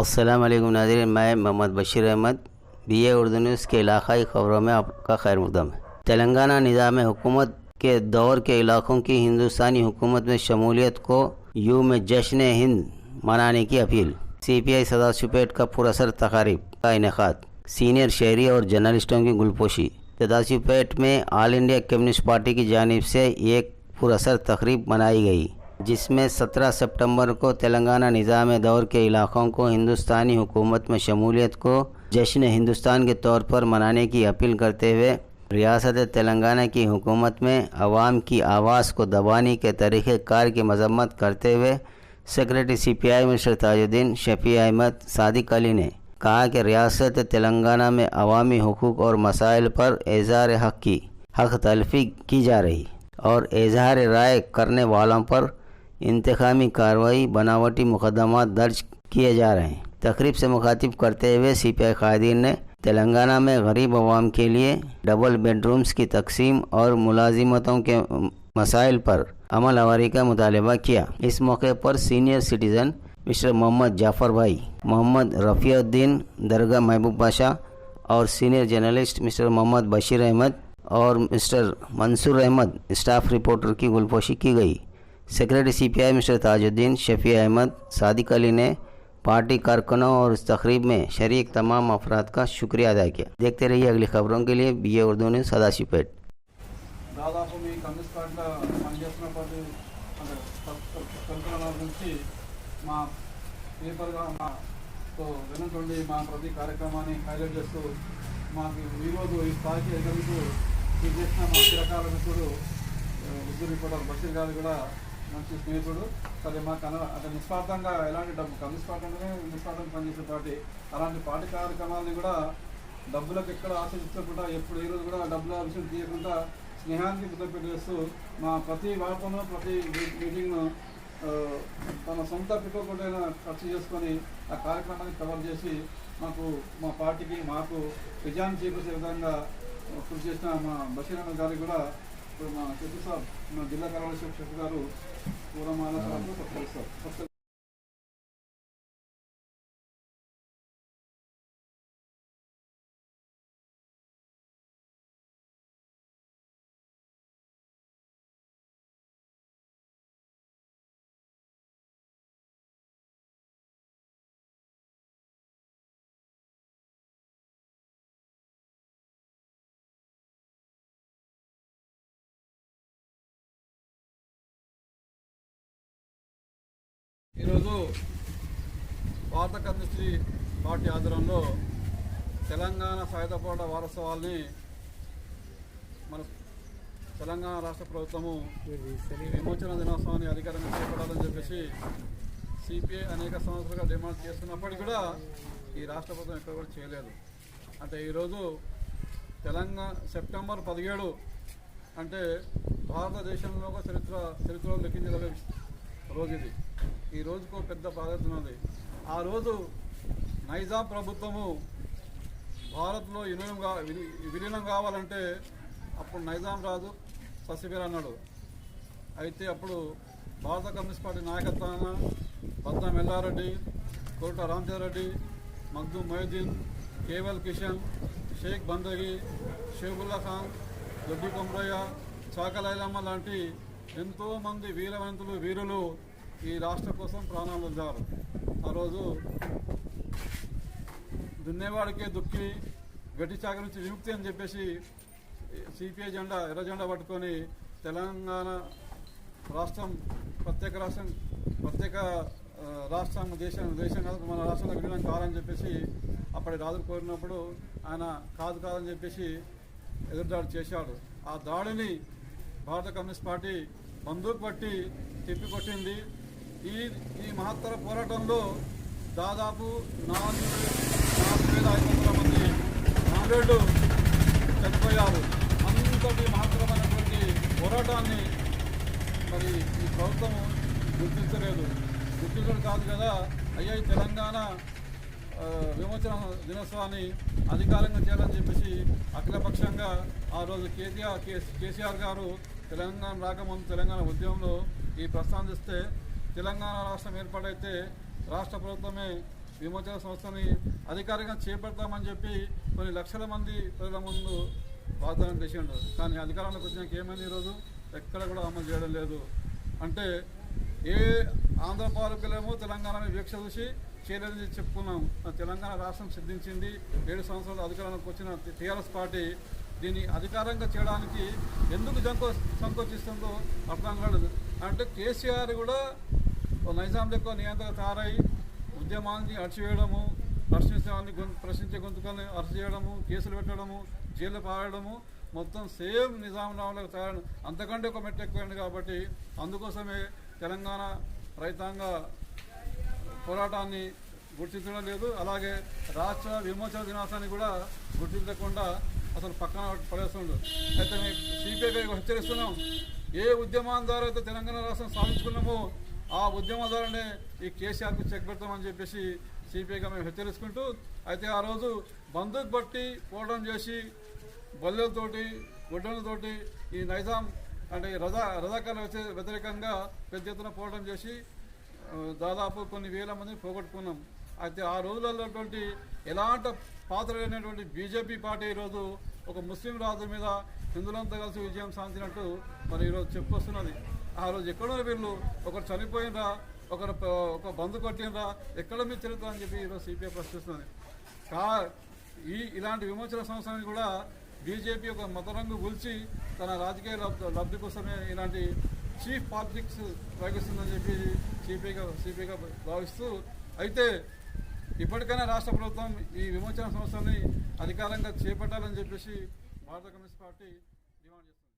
अस्सलाम वालेकुम नाज़रीन, मैं मोहम्मद बशीर अहमद BA उर्दू न्यूज़ के इलाक़ाई ख़बरों में आपका खैर मक़दम है। तेलंगाना निज़ाम हुकूमत के दौर के इलाक़ों की हिंदुस्तानी हुकूमत में शमूलियत को यू में जश्न हिंद मनाने की अपील। CPI सदाशिवपेट का पुरअसर तकारीब का इनेकाद। सीनियर शहरी और जर्नलिस्टों की गुलपोशी। सदाशिवपेट में ऑल इंडिया कम्युनिस्ट पार्टी की जानिब से एक पुरअसर तकरीब मनाई गई, जिसमें 17 सितंबर को तेलंगाना निज़ाम दौर के इलाक़ों को हिंदुस्तानी हुकूमत में शमूलियत को जश्न हिंदुस्तान के तौर पर मनाने की अपील करते हुए रियासत तेलंगाना की हुकूमत में अवाम की आवाज़ को दबाने के तरीक़ेकार की मजम्मत करते हुए secretary CPI mister Tajuddin Shafi Ahmed Sadiq Ali ने कहा कि रियासत तेलंगाना में अवामी हुकूक और मसाइल पर इज़हार हक़ की हक़ तलफ़ी की जा रही और इज़हार राय करने वालों पर इंतकामी कार्रवाई बनावटी मुकदमा दर्ज किए जा रहे हैं। तकरीब से मुखातिब करते हुए CPI कायदीन ने तेलंगाना में गरीब अवाम के लिए डबल बेडरूम्स की तकसीम और मुलाजिमतों के मसाइल पर अमल आवरी का मुतालबा किया। इस मौके पर senior citizen mister Mohammad Jafar भाई, मोहम्मद रफ़ीउद्दीन दरगाह महबूब बाशा और senior journalist mister Mohammad Basheer Ahmed और mister Mansoor Ahmed staff reporter की गुलपोशी की गई। Secretary CPI mister Tajuddin Shafi Ahmed Sadiq Ali ने पार्टी कारकुनों और इस तकरीब में शरीक तमाम अफराद का शुक्रिया अदा किया। देखते रहिए अगली खबरों के लिए BA उर्दू न्यूज़ सदाशिवपेट। దాదాపు మీ కమ్యూనిస్ట్ పార్టీలో పనిచేస్తున్నప్పటి కల్పన నుంచి మా పేపర్గా మాతో వెనుకండి మా ప్రతి కార్యక్రమాన్ని హైలైట్ చేస్తూ మాకు ఈరోజు ఈ స్థాయికి ఎదురుకు ఇది చేసిన మా చిరకాల మిత్రుడు ఉర్దూ రిపోర్టర్ బషీర్ గారు కూడా మంచి స్నేహితుడు. సరే మాకు అంటే నిస్వార్థంగా ఎలాంటి డబ్బు కమ్యూనిస్ట్ పార్టీ అంటేనే నిస్వార్థంగా పనిచేసే పార్టీ. అలాంటి పార్టీ కార్యక్రమాలని కూడా డబ్బులకు ఎక్కడ ఆశించకుండా ఎప్పుడు ఈ రోజు కూడా డబ్బుల విషయం తీయకుండా స్నేహానికి పెద్దపీట చేస్తూ మా ప్రతి వార్తను ప్రతి మీటింగ్ను తన సొంత పెట్టుకోకుండా ఖర్చు చేసుకొని ఆ కార్యక్రమాన్ని కవర్ చేసి మాకు మా పార్టీకి మాకు విజయాన్ని చేకూర్చే విధంగా కృషి చేసిన మా బషీర్ అహ్మద్ గారికి కూడా ఇప్పుడు మా షఫీ సాబ్ మా జిల్లా కార్యదర్శి షఫీ గారు పూలమాల సత్కరిస్తారు. ఈరోజు భారత కమ్యూనిస్ట్ పార్టీ ఆధ్వర్యంలో తెలంగాణ సాయుధ పోరాట వారోత్సవాల్ని మన తెలంగాణ రాష్ట్ర ప్రభుత్వము విమోచన దినోత్సవాన్ని అధికారంగా చేపట్టాలని చెప్పేసి CPI అనేక సంవత్సరాలుగా డిమాండ్ చేస్తున్నప్పటికీ కూడా ఈ రాష్ట్ర ప్రభుత్వం ఎక్కడ కూడా చేయలేదు. అంటే ఈరోజు సెప్టెంబర్ 17 అంటే భారతదేశంలో ఒక చరిత్రలో లెక్కించగల రోజు ఇది. ఈ రోజుకు పెద్ద ప్రాధాన్యత ఉన్నది. ఆ రోజు నైజాం ప్రభుత్వము భారత్లో విలీనం కావాలంటే అప్పుడు నైజాం రాజు ససిబేర్ అన్నాడు. అయితే అప్పుడు భారత కమ్యూనిస్ట్ పార్టీ నాయకత్వాన పద్మం ఎల్లారెడ్డి, కోట రామచంద్రారెడ్డి, మగ్దూమ్ మొహిద్దీన్, కేవల్ కిషన్, షేక్ బందగి, షేబుల్లా ఖాన్, దొడ్డి కొమరయ్య, చాకలైలమ్మ లాంటి ఎంతోమంది వీరులు ఈ రాష్ట్ర కోసం ప్రాణాలు వదిలారు. ఆ రోజు దున్నేవాడికే దుక్కి గట్టి చాకరి నుంచి విముక్తి అని చెప్పేసి CPI జెండా ఎర్ర జెండా పట్టుకొని తెలంగాణ రాష్ట్రం ప్రత్యేక రాష్ట్రం దేశం కాదు మన రాష్ట్రంలో విలీనం కావాలని చెప్పేసి అప్పటి రాజులు కోరినప్పుడు ఆయన కాదని చెప్పేసి ఎదురుదాడి చేశాడు. ఆ దాడిని భారత కమ్యూనిస్ట్ పార్టీ బందూకు పట్టి తిప్పికొట్టింది. ఈ మహత్తర పోరాటంలో దాదాపు 4,500 మంది కామ్రేడ్లు చనిపోయారు. అంతటి మహత్తరమైనటువంటి పోరాటాన్ని మరి ఈ ప్రభుత్వం గుర్తించడం కాదు కదా. అయ్యా ఈ తెలంగాణ విమోచన దినోత్సవాన్ని అధికారంగా చేయాలని చెప్పేసి అఖిలపక్షంగా ఆ రోజు కేసీఆర్ గారు తెలంగాణ రాకముందు తెలంగాణ ఉద్యమంలో ఈ ప్రస్తావిస్తే తెలంగాణ రాష్ట్రం ఏర్పాటైతే రాష్ట్ర ప్రభుత్వమే విమోచన సంస్థని అధికారికంగా చేపడతామని చెప్పి కొన్ని లక్షల మంది ప్రజల ముందు వాగ్దానం చేసిండు. కానీ అధికారంలోకి వచ్చినాక ఏమైంది? ఈరోజు ఎక్కడ కూడా అమలు చేయడం లేదు. అంటే ఏ ఆంధ్ర పాలకులేమో తెలంగాణ వీక్ష చూసి చేయలేదని చెప్పుకున్నాం. తెలంగాణ రాష్ట్రం సిద్ధించింది. 7 సంవత్సరాలు అధికారంలోకి వచ్చిన టీఆర్ఎస్ పార్టీ దీన్ని అధికారంగా చేయడానికి ఎందుకు సంకోచిస్తుందో అర్థం కాలేదు. అంటే కేసీఆర్ కూడా నైజాం లెక్క నియంత్రణ తయారై ఉద్యమాన్ని అణచివేయడము, ప్రశ్నించే గొంతుకల్ని అరెస్ట్ చేయడము, కేసులు పెట్టడము, జైల్లో పారడము, మొత్తం సేమ్ నిజాం రావులకు తయారు, అంతకంటే ఒక మెట్టు ఎక్కువైంది. కాబట్టి అందుకోసమే తెలంగాణ రైతాంగ పోరాటాన్ని గుర్తించడం లేదు. అలాగే రాష్ట్ర విమోచన దినోత్సవాన్ని కూడా గుర్తించకుండా అసలు పక్కన పడేస్తుండ్రు. అయితే మేము సిపిఐగా హెచ్చరిస్తున్నాం, ఏ ఉద్యమం ద్వారా అయితే తెలంగాణ రాష్ట్రం సాధించుకున్నామో ఆ ఉద్యమం ద్వారానే ఈ కేసీఆర్కు చెక్ పెడతామని చెప్పేసి సిపిఐగా మేము హెచ్చరిస్తుంటూ, అయితే ఆ రోజు బందూక్ బట్టి పోవడం చేసి బల్లెలతోటి గొడ్డలతోటి ఈ నైజాం అంటే రజాకార్ల వ్యతిరేకంగా పెద్ద ఎత్తున పోవడం చేసి దాదాపు కొన్ని వేల మందిని పోగొట్టుకున్నాం. అయితే ఆ రోజులలో ఎలాంటి పాత్ర లేనటువంటి బీజేపీ పార్టీ ఈరోజు ఒక ముస్లిం రాజు మీద హిందువులంతా కలిసి విజయం సాధించినట్టు మరి ఈరోజు చెప్పుకొస్తున్నది. ఆ రోజు ఎక్కడో వీళ్ళు ఒకరు చనిపోయినరా, ఒక బంధు కొట్టినరా, ఎక్కడ మీ చరిత్ర అని చెప్పి ఈరోజు సిపిఐ ప్రశ్నిస్తున్నది. ఇలాంటి విమోచన సంస్థని కూడా బీజేపీ ఒక మతరంగు గుల్చి తన రాజకీయ లబ్ధి కోసమే ఇలాంటి చీఫ్ పాలిటిక్స్ ప్రయోగిస్తుందని చెప్పి సిపిఐగా భావిస్తూ, అయితే ఇప్పటికైనా రాష్ట్ర ప్రభుత్వం ఈ విమోచన సంస్థని అధికారంగా చేపట్టాలని చెప్పేసి భారత కమ్యూనిస్ట్ పార్టీ డిమాండ్ చేస్తుంది.